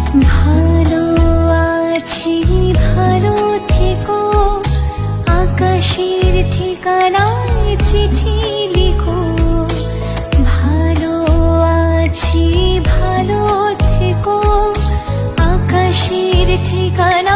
ভালো আছি ভালো থেকো, আকাশের ঠিকানায় চিঠি লিখো। ভালো আছি ভালো থেকো, আকাশের ঠিকানা